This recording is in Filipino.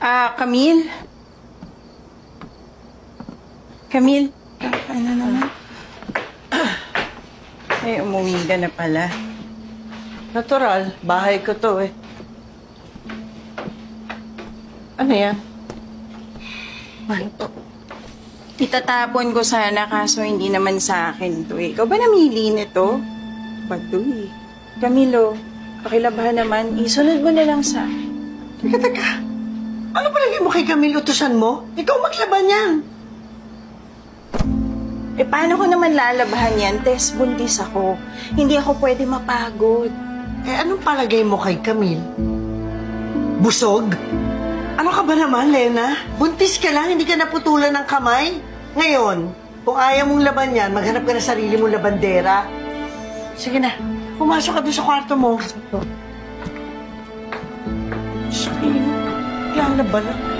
Camille? Camille? Ano naman? Ay, umuwi ka na pala. Natural, bahay ko to eh. Ano yan? Ano to? Itatapon ko sana kaso hindi naman sa akin to eh. Ikaw ba namili nito? Ba't to eh? Camilo, pakilabahan naman. Isunod mo na lang sa... Teka. Ano palagi mo kay Camille utusan mo? Ikaw maglaban yan. Eh, paano ko naman lalabahan yan? Tess, buntis ako. Hindi ako pwede mapagod. Eh, anong palagay mo kay Camille? Busog? Ano ka ba naman, Lena? Buntis ka lang, hindi ka naputulan ng kamay. Ngayon, kung ayaw mong laban yan, maghanap ka na sarili mong labandera. Sige na, pumasok ka doon sa kwarto mo. Sabi mo, yan laban na.